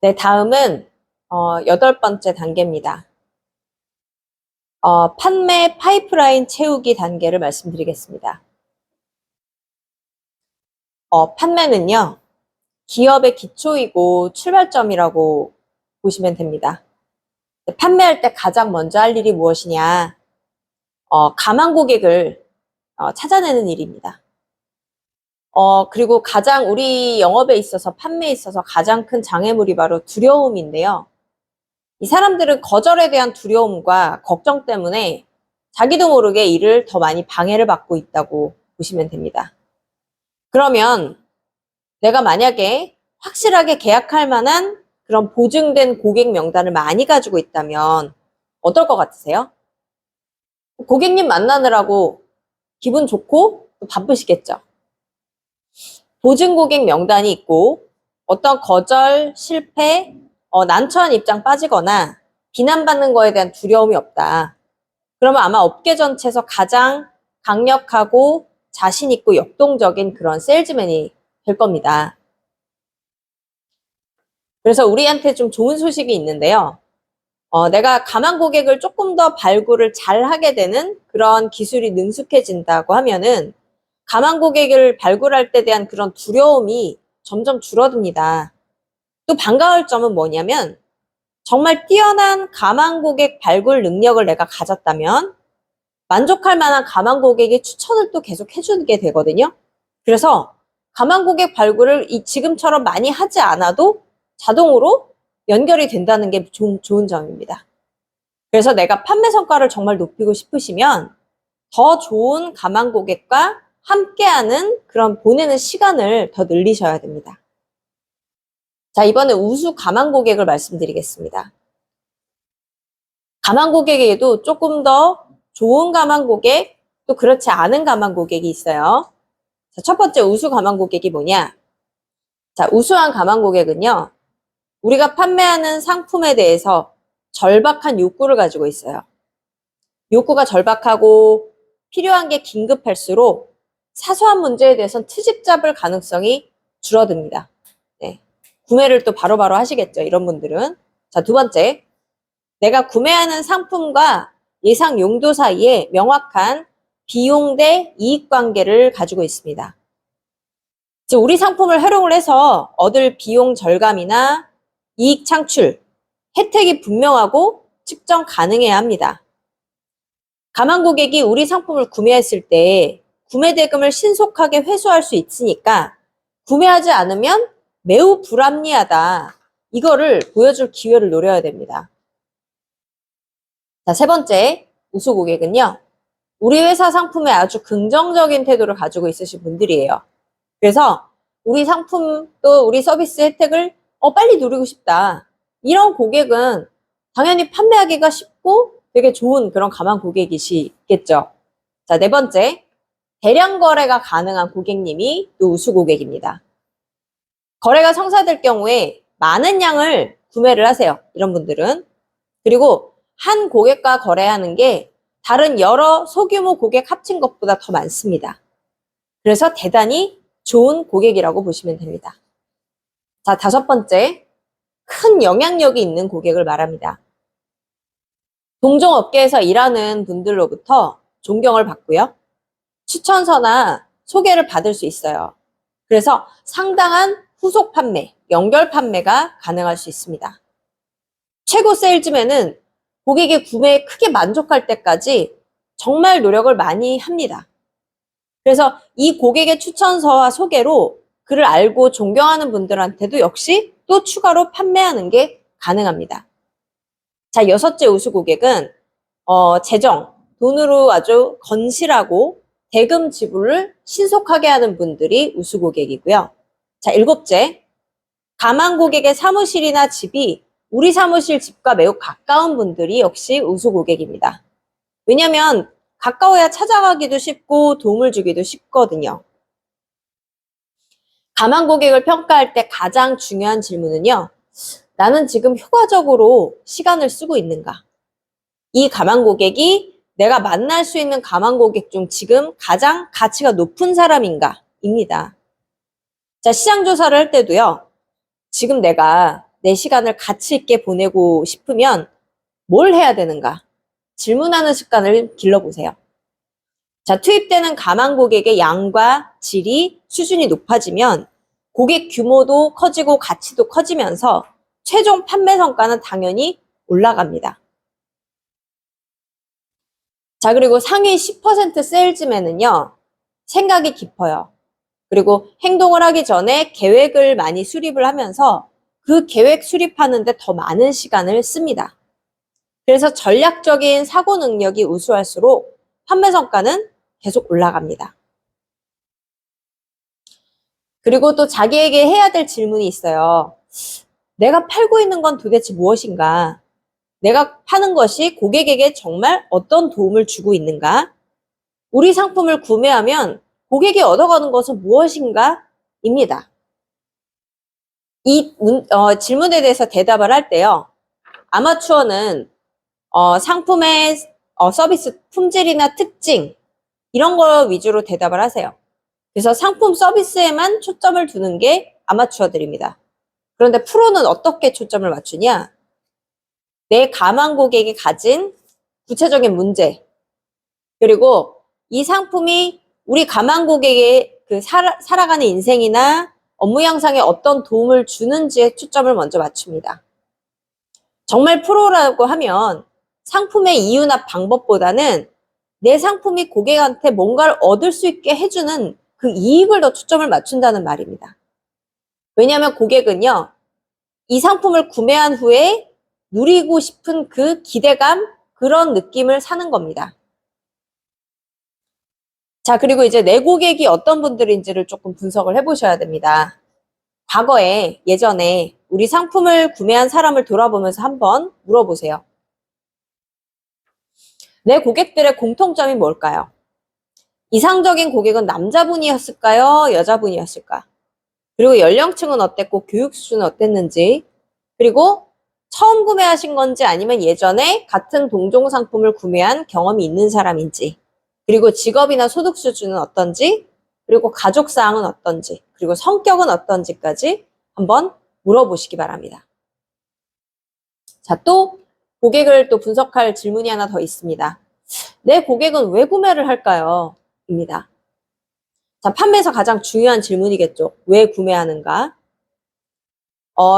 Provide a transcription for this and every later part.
네, 다음은 8번째 단계입니다. 판매 파이프라인 채우기 단계를 말씀드리겠습니다. 판매는요, 기업의 기초이고 출발점이라고 보시면 됩니다. 판매할 때 가장 먼저 할 일이 무엇이냐? 가망 고객을 찾아내는 일입니다. 그리고 가장 우리 영업에 있어서 판매에 있어서 가장 큰 장애물이 바로 두려움인데요. 이 사람들은 거절에 대한 두려움과 걱정 때문에 자기도 모르게 일을 더 많이 방해를 받고 있다고 보시면 됩니다. 그러면 내가 만약에 확실하게 계약할 만한 그런 보증된 고객 명단을 많이 가지고 있다면 어떨 것 같으세요? 고객님 만나느라고 기분 좋고 또 바쁘시겠죠. 보증 고객 명단이 있고 어떤 거절, 실패, 난처한 입장 빠지거나 비난받는 거에 대한 두려움이 없다. 그러면 아마 업계 전체에서 가장 강력하고 자신 있고 역동적인 그런 세일즈맨이 될 겁니다. 그래서 우리한테 좀 좋은 소식이 있는데요. 내가 가망 고객을 조금 더 발굴을 잘 하게 되는 그런 기술이 능숙해진다고 하면은 가망 고객을 발굴할 때 대한 그런 두려움이 점점 줄어듭니다. 또 반가울 점은 뭐냐면 정말 뛰어난 가망 고객 발굴 능력을 내가 가졌다면 만족할 만한 가망 고객의 추천을 또 계속 해주게 되거든요. 그래서 가망 고객 발굴을 지금처럼 많이 하지 않아도 자동으로 연결이 된다는 게 좋은 점입니다. 그래서 내가 판매 성과를 정말 높이고 싶으시면 더 좋은 가망 고객과 함께하는 그런 보내는 시간을 더 늘리셔야 됩니다. 자, 이번에 우수 가망 고객을 말씀드리겠습니다. 가망 고객에게도 조금 더 좋은 가망 고객, 또 그렇지 않은 가망 고객이 있어요. 자, 첫 번째 우수 가망 고객이 뭐냐? 자, 우수한 가망 고객은요, 우리가 판매하는 상품에 대해서 절박한 욕구를 가지고 있어요. 욕구가 절박하고 필요한 게 긴급할수록 사소한 문제에 대해서는 트집 잡을 가능성이 줄어듭니다. 네. 구매를 또 바로바로 하시겠죠, 이런 분들은. 자, 두 번째. 내가 구매하는 상품과 예상 용도 사이에 명확한 비용 대 이익 관계를 가지고 있습니다. 즉, 우리 상품을 활용을 해서 얻을 비용 절감이나 이익 창출, 혜택이 분명하고 측정 가능해야 합니다. 가망 고객이 우리 상품을 구매했을 때 구매 대금을 신속하게 회수할 수 있으니까 구매하지 않으면 매우 불합리하다. 이거를 보여줄 기회를 노려야 됩니다. 자, 세 번째 우수 고객은요. 우리 회사 상품에 아주 긍정적인 태도를 가지고 있으신 분들이에요. 그래서 우리 상품 또 우리 서비스 혜택을 빨리 누리고 싶다. 이런 고객은 당연히 판매하기가 쉽고 되게 좋은 그런 가망 고객이시겠죠. 자, 네 번째. 대량 거래가 가능한 고객님이 또 우수 고객입니다. 거래가 성사될 경우에 많은 양을 구매를 하세요. 이런 분들은. 그리고 한 고객과 거래하는 게 다른 여러 소규모 고객 합친 것보다 더 많습니다. 그래서 대단히 좋은 고객이라고 보시면 됩니다. 자, 다섯 번째. 큰 영향력이 있는 고객을 말합니다. 동종 업계에서 일하는 분들로부터 존경을 받고요. 추천서나 소개를 받을 수 있어요. 그래서 상당한 후속 판매, 연결 판매가 가능할 수 있습니다. 최고 세일즈맨은 고객의 구매에 크게 만족할 때까지 정말 노력을 많이 합니다. 그래서 이 고객의 추천서와 소개로 그를 알고 존경하는 분들한테도 역시 또 추가로 판매하는 게 가능합니다. 자, 여섯째 우수 고객은 재정, 돈으로 아주 건실하고 대금 지불을 신속하게 하는 분들이 우수 고객이고요. 자, 일곱째, 가망 고객의 사무실이나 집이 우리 사무실 집과 매우 가까운 분들이 역시 우수 고객입니다. 왜냐하면 가까워야 찾아가기도 쉽고 도움을 주기도 쉽거든요. 가망 고객을 평가할 때 가장 중요한 질문은요. 나는 지금 효과적으로 시간을 쓰고 있는가? 이 가망 고객이 내가 만날 수 있는 가망 고객 중 지금 가장 가치가 높은 사람인가? 입니다. 자, 시장 조사를 할 때도요. 지금 내가 내 시간을 가치 있게 보내고 싶으면 뭘 해야 되는가? 질문하는 습관을 길러보세요. 자, 투입되는 가망 고객의 양과 질이 수준이 높아지면 고객 규모도 커지고 가치도 커지면서 최종 판매 성과는 당연히 올라갑니다. 자, 그리고 상위 10% 세일즈맨은요, 생각이 깊어요. 그리고 행동을 하기 전에 계획을 많이 수립을 하면서 그 계획 수립하는데 더 많은 시간을 씁니다. 그래서 전략적인 사고 능력이 우수할수록 판매 성과는 계속 올라갑니다. 그리고 또 자기에게 해야 될 질문이 있어요. 내가 팔고 있는 건 도대체 무엇인가? 내가 파는 것이 고객에게 정말 어떤 도움을 주고 있는가? 우리 상품을 구매하면 고객이 얻어가는 것은 무엇인가? 입니다. 이 질문에 대해서 대답을 할 때요. 아마추어는 상품의 서비스 품질이나 특징 이런 거 위주로 대답을 하세요. 그래서 상품 서비스에만 초점을 두는 게 아마추어들입니다. 그런데 프로는 어떻게 초점을 맞추냐? 내 가망 고객이 가진 구체적인 문제, 그리고 이 상품이 우리 가망 고객의 그 살아가는 인생이나 업무 향상에 어떤 도움을 주는지에 초점을 먼저 맞춥니다. 정말 프로라고 하면 상품의 이유나 방법보다는 내 상품이 고객한테 뭔가를 얻을 수 있게 해주는 그 이익을 더 초점을 맞춘다는 말입니다. 왜냐하면 고객은요, 이 상품을 구매한 후에 누리고 싶은 그 기대감, 그런 느낌을 사는 겁니다. 자, 그리고 이제 내 고객이 어떤 분들인지를 조금 분석을 해보셔야 됩니다. 과거에, 예전에 우리 상품을 구매한 사람을 돌아보면서 한번 물어보세요. 내 고객들의 공통점이 뭘까요? 이상적인 고객은 남자분이었을까요? 여자분이었을까? 그리고 연령층은 어땠고 교육 수준은 어땠는지, 그리고 처음 구매하신 건지 아니면 예전에 같은 동종 상품을 구매한 경험이 있는 사람인지, 그리고 직업이나 소득 수준은 어떤지, 그리고 가족 사항은 어떤지, 그리고 성격은 어떤지까지 한번 물어보시기 바랍니다. 자, 또 고객을 또 분석할 질문이 하나 더 있습니다. 내 고객은 왜 구매를 할까요? 입니다. 자, 판매에서 가장 중요한 질문이겠죠. 왜 구매하는가?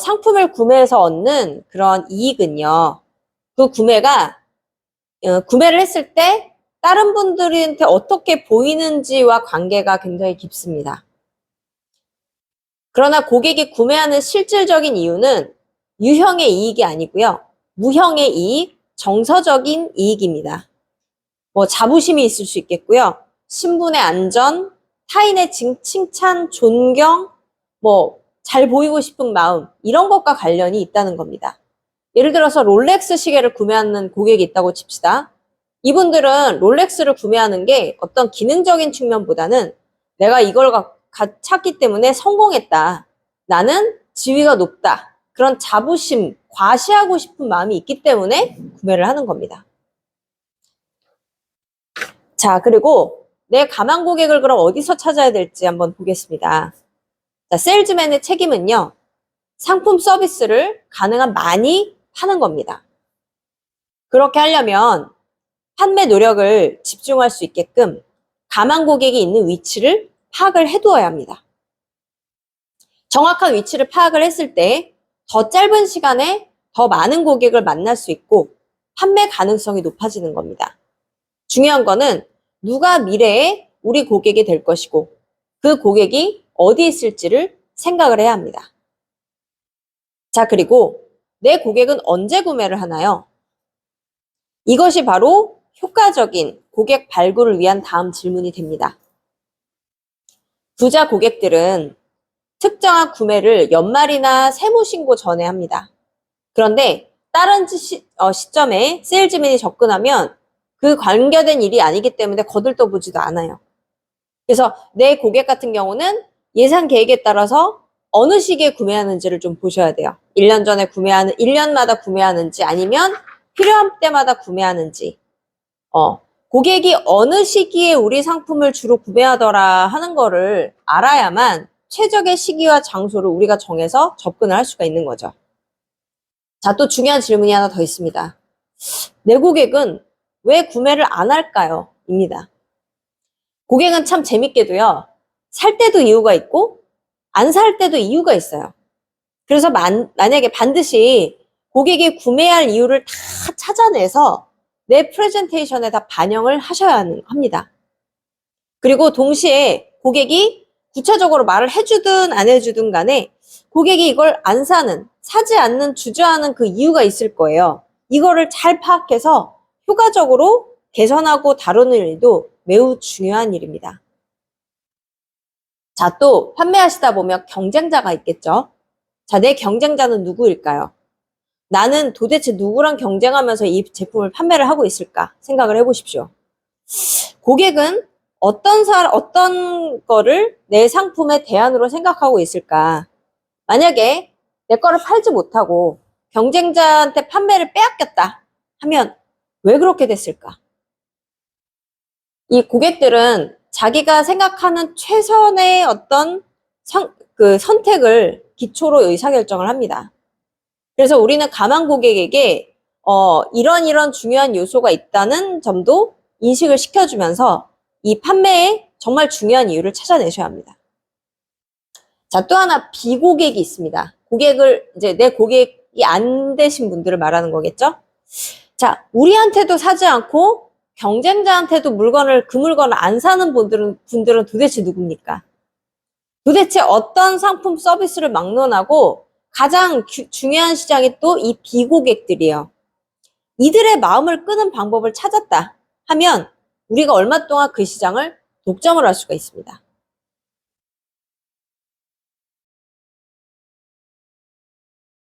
상품을 구매해서 얻는 그런 이익은요. 그 구매가 구매를 했을 때 다른 분들한테 어떻게 보이는지와 관계가 굉장히 깊습니다. 그러나 고객이 구매하는 실질적인 이유는 유형의 이익이 아니고요. 무형의 이익, 정서적인 이익입니다. 뭐 자부심이 있을 수 있겠고요. 신분의 안전, 타인의 칭찬, 존경, 뭐 잘 보이고 싶은 마음, 이런 것과 관련이 있다는 겁니다. 예를 들어서 롤렉스 시계를 구매하는 고객이 있다고 칩시다. 이분들은 롤렉스를 구매하는 게 어떤 기능적인 측면보다는 내가 이걸 찾기 때문에 성공했다. 나는 지위가 높다. 그런 자부심, 과시하고 싶은 마음이 있기 때문에 구매를 하는 겁니다. 자, 그리고 내 가망 고객을 그럼 어디서 찾아야 될지 한번 보겠습니다. 자, 세일즈맨의 책임은요, 상품 서비스를 가능한 많이 파는 겁니다. 그렇게 하려면 판매 노력을 집중할 수 있게끔 가망 고객이 있는 위치를 파악을 해두어야 합니다. 정확한 위치를 파악을 했을 때 더 짧은 시간에 더 많은 고객을 만날 수 있고 판매 가능성이 높아지는 겁니다. 중요한 거는 누가 미래에 우리 고객이 될 것이고 그 고객이 어디 있을지를 생각을 해야 합니다. 자, 그리고 내 고객은 언제 구매를 하나요? 이것이 바로 효과적인 고객 발굴을 위한 다음 질문이 됩니다. 부자 고객들은 특정한 구매를 연말이나 세무신고 전에 합니다. 그런데 다른 시점에 세일즈맨이 접근하면 그 관계된 일이 아니기 때문에 거들떠보지도 않아요. 그래서 내 고객 같은 경우는 예산 계획에 따라서 어느 시기에 구매하는지를 좀 보셔야 돼요. 1년마다 구매하는지 아니면 필요한 때마다 구매하는지. 고객이 어느 시기에 우리 상품을 주로 구매하더라 하는 거를 알아야만 최적의 시기와 장소를 우리가 정해서 접근을 할 수가 있는 거죠. 자, 또 중요한 질문이 하나 더 있습니다. 내 고객은 왜 구매를 안 할까요? 입니다. 고객은 참 재밌게도요. 살 때도 이유가 있고 안 살 때도 이유가 있어요. 그래서 만약에 반드시 고객이 구매할 이유를 다 찾아내서 내 프레젠테이션에 다 반영을 하셔야 합니다. 그리고 동시에 고객이 구체적으로 말을 해주든 안 해주든 간에 고객이 이걸 안 사는, 사지 않는, 주저하는 그 이유가 있을 거예요. 이거를 잘 파악해서 효과적으로 개선하고 다루는 일도 매우 중요한 일입니다. 자, 또 판매하시다 보면 경쟁자가 있겠죠? 자, 내 경쟁자는 누구일까요? 나는 도대체 누구랑 경쟁하면서 이 제품을 판매를 하고 있을까? 생각을 해보십시오. 고객은 어떤 거를 내 상품의 대안으로 생각하고 있을까? 만약에 내 거를 팔지 못하고 경쟁자한테 판매를 빼앗겼다 하면 왜 그렇게 됐을까? 이 고객들은 자기가 생각하는 최선의 어떤 선택을 기초로 의사결정을 합니다. 그래서 우리는 가망 고객에게 이런 중요한 요소가 있다는 점도 인식을 시켜주면서 이 판매에 정말 중요한 이유를 찾아내셔야 합니다. 자, 또 하나 비고객이 있습니다. 이제 내 고객이 안 되신 분들을 말하는 거겠죠? 자, 우리한테도 사지 않고 경쟁자한테도 그 물건을 안 사는 분들은 도대체 누굽니까? 도대체 어떤 상품 서비스를 막론하고 가장 중요한 시장이 또 이 비고객들이에요. 이들의 마음을 끄는 방법을 찾았다 하면 우리가 얼마 동안 그 시장을 독점을 할 수가 있습니다.